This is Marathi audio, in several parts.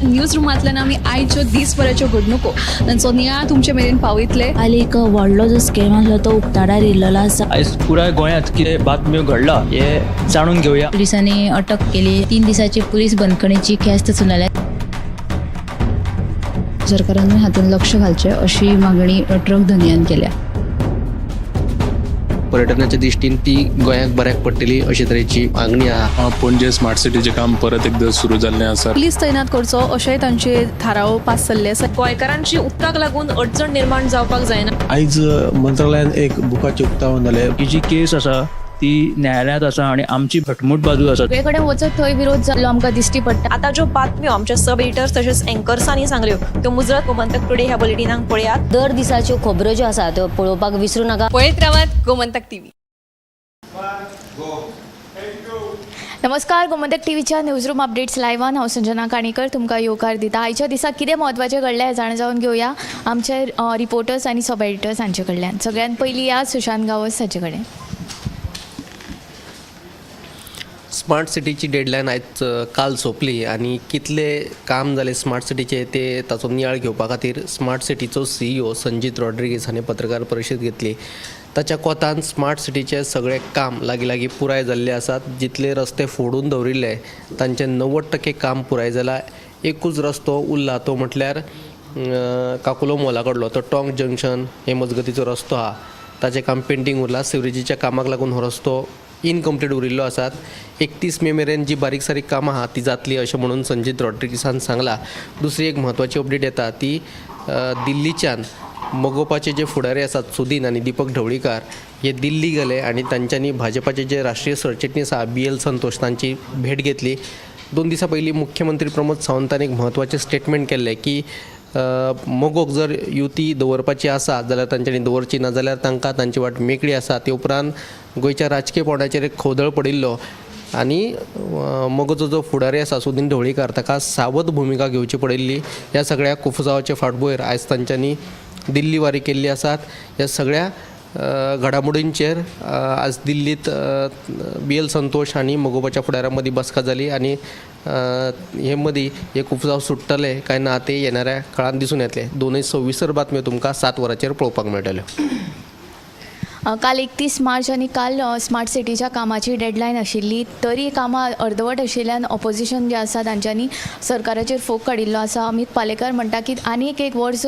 न्यूज रुमांतल्यान आमी आयच्यो दिसभराच्यो घडणुको तांचो नियाळ तुमचे मेरेन पावयतले। आली एक व्हडलो जो स्कॅम आसलो तो उक्ताडार येयल्लो आसा। आयज पुराय गोंयांत कितें बातम्यो घडला हे जाणून घेवया। पुलिसांनी अटक केली। 3 दिसाची पुलीस बंदखणीची केस्त चलयल्या। सरकारान हातूंत लक्ष घालचें अशी मागणी ट्रक धनियान केल्या। पर्यटनाच्या दृश्टीन ती गोंयाक बऱ्याक पडटली अशे तरेची मागणी आहा। पणजे स्मार्ट सिटीचें काम परत एकदा सुरू जाल्लें आसा। पुलीस तैनात करचो अशेंय तांचे थाराव पास जाल्ले आसा। गोंयकारांची उदकाक लागून अडचण निर्माण जावपाक जायना। आयज मंत्रालयान एक बुकाचें उक्तावण जालें। ही जी केस आसा ती न्यायालयांत आसा आणि आमची घटमूट बाजू आसा। सगळे कडेन वचत थंय विरोध जाल्लो आमकां दिश्टी पडटा। आता ज्यो बातम्यो आमच्या सब एडिटर्स तशेंच एंकर्सांनी सांगल्यो त्यो मुजरत गोमंतक टुडे ह्या बुलेटिनाक पळयात। दर दिसाच्यो खबरो ज्यो आसा त्यो पळोवपाक विसरू नाका। पळयत रावात गोमंतक टीव्ही। नमस्कार, गोमंतक टीव्हीच्या न्यूज रूम अपडेट्स लायव्हान हांव संजना काणेकर तुमकां येवकार दिता। आयच्या दिसा कितें म्हत्वाचें घडलें हें जाणून घेवया आमचे रिपोर्टर्स आनी सब एडिटर्स हांचे कडल्यान। सगळ्यात पयलीं या सुशांत गावस हाचे कडेन। स्मार्ट सिटीची डेडलायन आयज काल सोंपली आनी कितले काम जाले स्मार्ट सिटीचे ते ताचो नियाळ घेवपा खातीर स्मार्ट सिटीचो CEO संजीत रॉड्रिगीस हाणें पत्रकार परिशद घेतली। ताच्या कोतान स्मार्ट सिटीचे सगळे काम लागीं पुराय जाल्ले आसात। जितले रस्ते फोडून दवरिल्ले तांचे 90% काम पुराय जाला। एकूच रस्तो उरला तो म्हटल्यार काकुलो मोला कडलो तो टोंक जंक्शन हे मजगतीचो रस्तो आहा ताचें काम पेंटींग उरला। सिवरेजीच्या कामाक लागून हो रस्तो इनकम्प्लीट उरिल्लो आसात। 31 मे मेरेन जी बारीक सारीक कामां आहा ती जातली अशें म्हणून संजीत रॉड्रिगीसान सांगला। दुसरी एक म्हत्वाची अपडेट येता ती दिल्लीच्यान मोगोपाचे जे फुडारी आसात सुदीन आनी दीपक ढवळीकार हे दिल्ली गेले आणि तांच्यांनी भाजपाचे जे राष्ट्रीय सरचिटणीस आहा BL संतोष तांची भेट घेतली। 2 दिसां पयलीं मुख्यमंत्री प्रमोद सावंतान एक म्हत्वाचें स्टेटमेंट केल्लें की मोगोक जर युती दवरपाची आसा जाल्यार तांच्यांनी दवरची, ना जाल्यार तांकां तांची वाट मेकळी आसा। ते उपरांत गोंयच्या राजकीय पोंडाचेर एक खोदळ पडिल्लो आनी मोगोचो जो फुडारी आसा सुदीन ढवळीकार ताका सावध भुमिका घेवची पडिल्ली। ह्या सगळ्या कुफजावाचे फाटभुंयेर आयज तांच्यांनी दिल्ली वारी केल्ली आसात। ह्या सगळ्या घडामोडींचेर आज दिल्लीत BL संतोष आनी मोगोपाच्या फुडाऱ्यां मदीं बसका जाली आनी हे मदीं हे कुफजाव सुट्टले काय ना ते येणाऱ्या काळांत दिसून येतले। दोनूय सविस्तर बातम्यो तुमकां 7 वरांचेर पळोवपाक मेळटल्यो। काल 31 मार्च आनी काल स्मार्ट सिटीच्या कामाची डेडलायन आशिल्ली तरी कामां अर्दवट आशिल्ल्यान ऑपोजिशन जे आसा तांच्यांनी सरकाराचेर फोग काडिल्लो आसा। अमित पालेकर म्हणटा की आनीक एक वर्स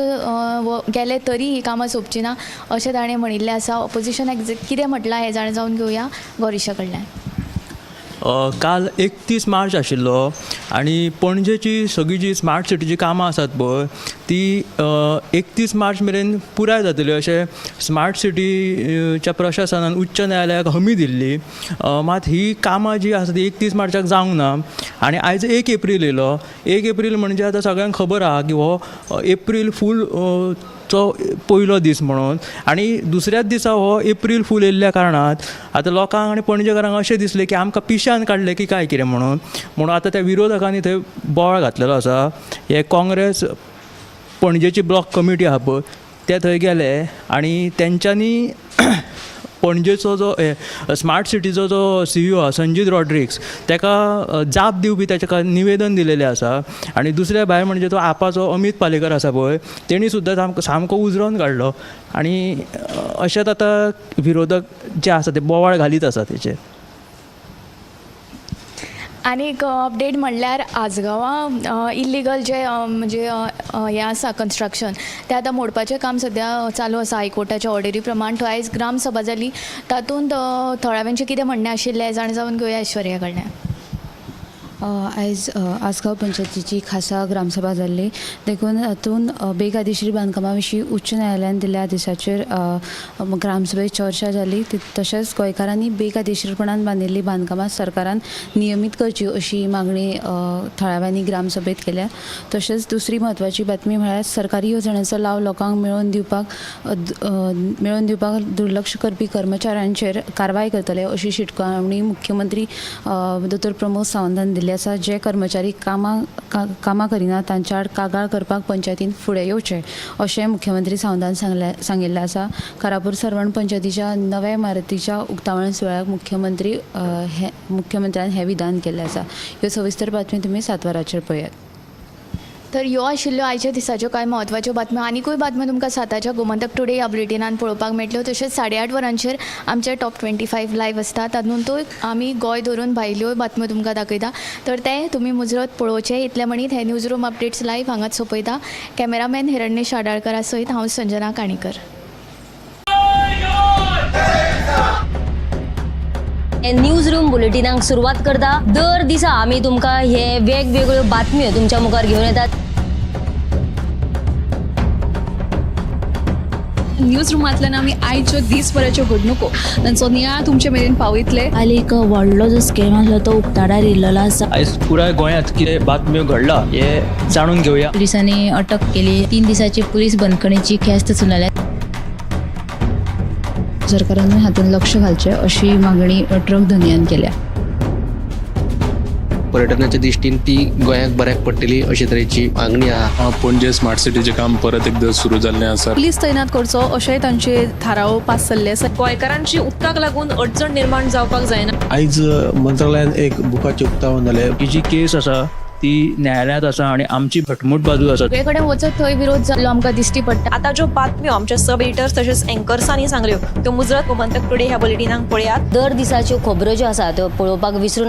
गेले तरी ही कामां सोंपची ना अशें ताणें म्हणिल्लें आसा। ऑपोजिशन कितें म्हटलां हें जाणून घेवया गौरीशा कडल्यान। काल 31 मार्च आशिल्लो आणि पणजेची सगळी जी स्मार्ट सिटीची कामां आसात पळय ती 31 मार्च मेरेन पुराय जातली अशें स्मार्ट सिटीच्या प्रशासनान उच्च न्यायालयाक हमी दिल्ली। मात ही कामां जी आसा ती 31 मार्चाक जावंक ना आनी आयज 1 एप्रील येयलो। 1 एप्रील म्हणजे आतां सगळ्यांक खबर आहा की हो एप्रील फूल चो पयलो दीस म्हणून आनी दुसऱ्याच दिसा हो एप्रील फूल येयल्ल्या कारणान आतां लोकांक आनी पणजेकारांक अशें दिसलें की आमकां पिश्यान काडलें की काय कितें म्हणून आतां त्या विरोधकांनी थंय बोवाळ घातलेलो आसा। हे काँग्रेस पणजेची ब्लॉक कमिटी आहा पळय ते थंय गेले आणि तेंच्यांनी पणजेचो जो स्मार्ट सिटीचो जो CEO आहा संजीत रॉड्रिग्स ताका जाप दिवपी ताका निवेदन दिलेलें आसा। आनी दुसऱ्या भायर म्हणजे तो आपाचो अमित पालेकर आसा पळय तेणी सुद्दां सामको उजरोवन काडलो आनी अशेंच आतां विरोधक जे आसा ते बोवाळ घालीत आसा तेचेर। आनी एक अपडेट म्हणल्यार आजगांवां इल्लिगल जे म्हणजे हें आसा कन्स्ट्रक्शन तें आतां मोडपाचें काम सद्या चालू आसा हायकोर्टाच्या ऑर्डरी प्रमाण। थंय आयज ग्रामसभा जाली तातूंत थळाव्यांचें कितें म्हणणें आशिल्लें हें जाणून घेवया ऐश्वर्या कडल्यान। आयज आसगांव पंचायतीची खासा ग्रामसभा जाल्ली देखून हातूंत बेकायदेशीर बांदकामा विशीं उच्च न्यायालयान दिल्ल्या आदेशाचेर ग्रामसभेत चर्चा जाली। तशेंच गोंयकारांनी बेकायदेशीरपणान बांदिल्लीं बांदकामां सरकारान नियमीत करची अशी मागणी थळाव्यांनी ग्रामसभेत केल्या। तशेंच दुसरी म्हत्वाची बातमी म्हळ्यार सरकारी येवजण्यांचो लाव लोकांक मेळोवन दिवपाक दुर्लक्ष करपी कर्मचाऱ्यांचेर कारवाय करतले अशी शिटकावणी मुख्यमंत्री दोतोर प्रमोद सावंतान दिली आसा। जे कर्मचारी कामां करिना तांच्या आड कागाळ करपाक पंचायतीन फुडें येवचें अशें मुख्यमंत्री सावंतान सांगिल्लें आसा। कारापूर सरवण पंचायतीच्या नव्या इमारतीच्या उक्तावण सुवाळ्याक मुख्यमंत्र्यान हें विधान केल्लें आसा। ह्यो सविस्तर बातमी तुमी 7 वरांचेर पळयात। तर ह्यो आशिल्ल्यो आयच्या दिसाच्यो कांय म्हत्वाच्यो बातम्यो. आनीकूय बातम्यो तुमकां साताच्या गोमंतक टुडे ह्या बुलेटिनान पळोवपाक मेळटल्यो. तशेंच 8:30 वरांचेर आमचे टॉप 25 लायव्ह आसता. तातूंतूय आमी गोंय धरून भायल्यो बातम्यो तुमकां दाखयता. तर तें तुमी मुजरत पळोवचें. इतलें म्हणीत हे न्यूज रूम अपडेट्स लायव्ह हांगाच सोंपयता. कॅमेरामॅन हिरण्येश आडाळकरा सयत हांव संजना काणीकर. न्यूज रूम बुलेटिनाक सुरवात करता. दर दिसा आमी तुमकां हे वेगवेगळ्यो बातम्यो तुमच्या मुखार घेवन येतात. न्यूज रुमांतल्यान आमी आयच्यो दिसभराच्यो घडणुको तांचो नियाळ तुमचे मेरेन पावयतले. काल एक व्हडलो जो स्कॅम आसलो तो उक्ताडार येयल्लो आसा. आयज पुराय गोंयांत कितें बातम्यो घडला हे जाणून घेवया. पुलिसांनी अटक केली. 3 दिसाची पुलीस बंदखणीची ख्यास्त सुनायल्या. सरकारान हातूंत लक्ष घालचें अशी मागणी ट्रक धनियान केल्या. पर्यटनाच्या दिश्टीन ती गोंयाक बऱ्याक पडटली अशे तरेची मागणी आहा. पणजे स्मार्ट सिटीचें काम परत एकदा सुरू जाल्लें आसा. पुलीस तैनात करचो अशेंय तांचे थाराव पास जाल्ले आसा. गोंयकारांची उदकाक लागून अडचण निर्माण जावपाक जायना. आयज मंत्रालयान एक बुकाचें उक्तावण जालें. ही जी केस आसा ती न्यायालयांत आसा आणि आमची घटमूट बाजू आसा. सगळे कडेन वचत थंय विरोध जाल्लो आमकां दिश्टी पडटा. आता ज्यो बातम्यो आमच्या सब एडिटर्स तशेंच एंकर्सांनी सांगल्यो त्यो मुजरत गोमंतक टुडे ह्या बुलेटिनाक पळयात. दर दिसाच्यो खबरो ज्यो आसा त्यो पळोवपाक विसरून